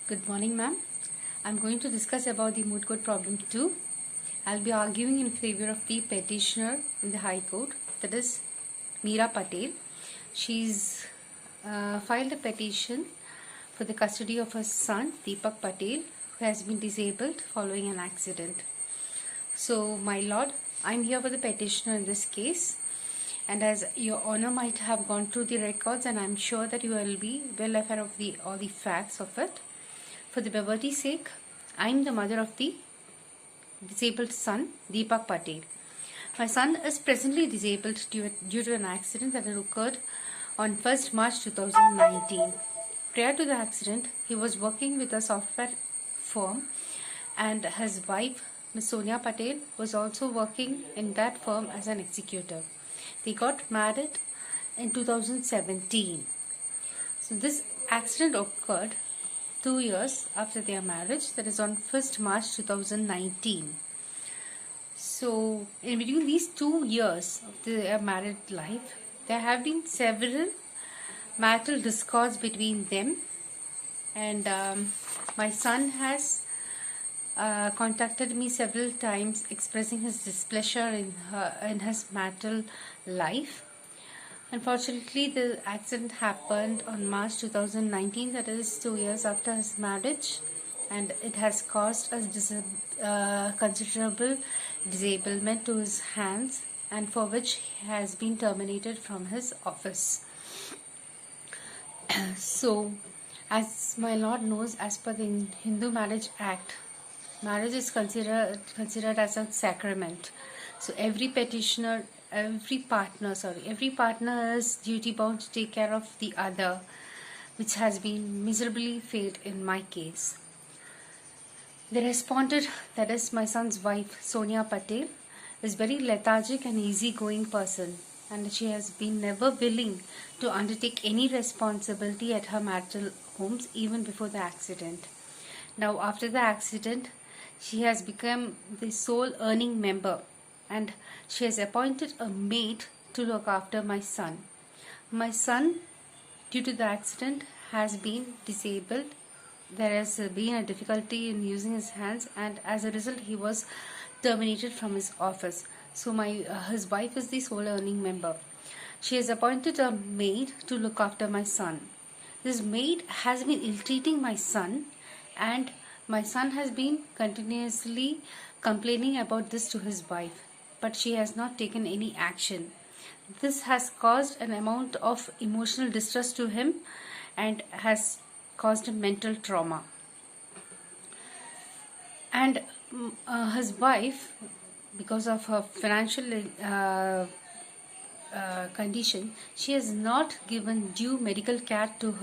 Good morning, ma'am. I'm going to discuss about the moot court problem 2. I'll be arguing in favor of the petitioner in the High Court, that is Meera Patel. She's filed a petition for the custody of her son, Deepak Patel, who has been disabled following an accident. So, my lord, I'm here for the petitioner in this case. And as your honor might have gone through the records, and I'm sure that you will be well aware of all the facts of it. For the brevity's sake, I am the mother of the disabled son, Deepak Patel. My son is presently disabled due to an accident that had occurred on 1st March 2019. Prior to the accident, he was working with a software firm, and his wife, Ms. Sonia Patel, was also working in that firm as an executive. They got married in 2017. So this accident occurred 2 years after their marriage, that is on 1st March 2019. So in between these 2 years of their married life, there have been several marital discords between them, and my son has contacted me several times expressing his displeasure in his marital life. Unfortunately, the accident happened on March 2019, that is 2 years after his marriage, and it has caused a considerable disablement to his hands, and for which he has been terminated from his office. So, as my lord knows, as per the Hindu Marriage Act, marriage is considered as a sacrament. So every partner is duty bound to take care of the other, which has been miserably failed in my case. The respondent, that is my son's wife, Sonia Patel, is very lethargic and easygoing person, and she has been never willing to undertake any responsibility at her marital homes even before the accident. Now, after the accident, she has become the sole earning member, and she has appointed a maid to look after my son. My son, due to the accident, has been disabled. There has been a difficulty in using his hands, and as a result, he was terminated from his office. So his wife is the sole earning member. She has appointed a maid to look after my son. This maid has been ill-treating my son, and my son has been continuously complaining about this to his wife, but she has not taken any action. This has caused an amount of emotional distress to him and has caused him mental trauma. And his wife, because of her financial condition, she has not given due medical care to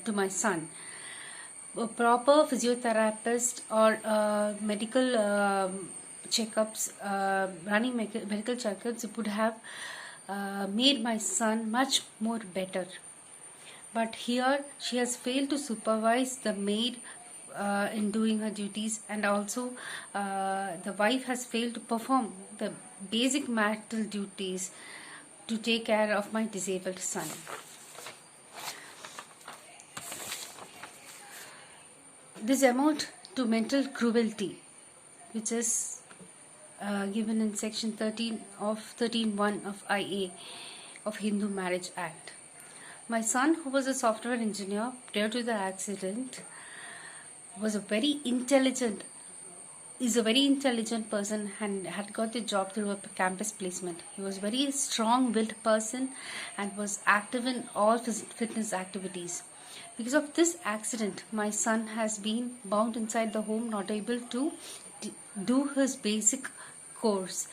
to my son. A proper physiotherapist or medical checkups, running medical checkups would have made my son much more better. But here she has failed to supervise the maid in doing her duties, and also the wife has failed to perform the basic marital duties to take care of my disabled son. This amount to mental cruelty, which is given in section 13(1) of IA of Hindu Marriage Act. My son, who was a software engineer prior to the accident, is a very intelligent person and had got the job through a campus placement. He was a very strong-willed person and was active in all fitness activities. Because of this accident, my son has been bound inside the home, not able to do his basic course,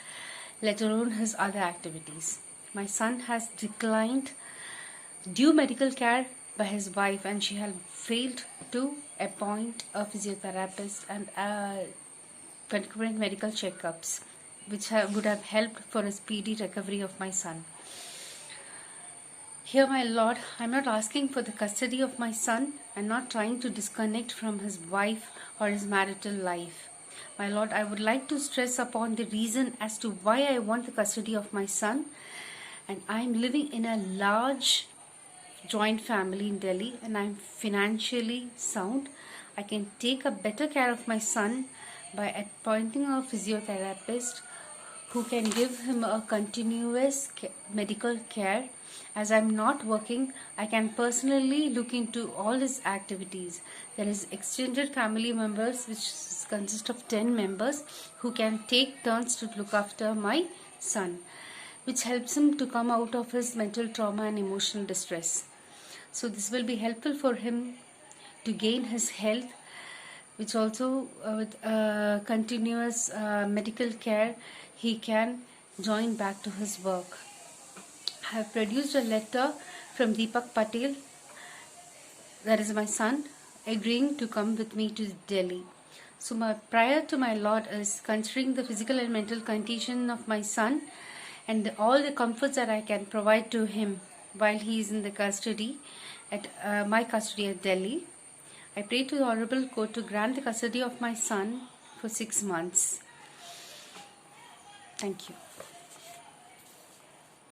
let alone his other activities. My son has declined due medical care by his wife, and she had failed to appoint a physiotherapist and concurrent medical checkups, which would have helped for a speedy recovery of my son. Here, my lord, I am not asking for the custody of my son and not trying to disconnect from his wife or his marital life. My lord, I would like to stress upon the reason as to why I want the custody of my son. And I am living in a large joint family in Delhi, and I'm financially sound. I can take a better care of my son by appointing a physiotherapist who can give him a continuous medical care. As I'm not working, I can personally look into all his activities. There is extended family members, which consist of 10 members, who can take turns to look after my son, which helps him to come out of his mental trauma and emotional distress. So this will be helpful for him to gain his health, which also with continuous medical care he can join back to his work. I have produced a letter from Deepak Patel, that is my son, agreeing to come with me to Delhi. So my prayer to my Lord is, considering the physical and mental condition of my son and all the comforts that I can provide to him while he is in the custody at my custody at Delhi, I pray to the Honorable Court to grant the custody of my son for 6 months. Thank you.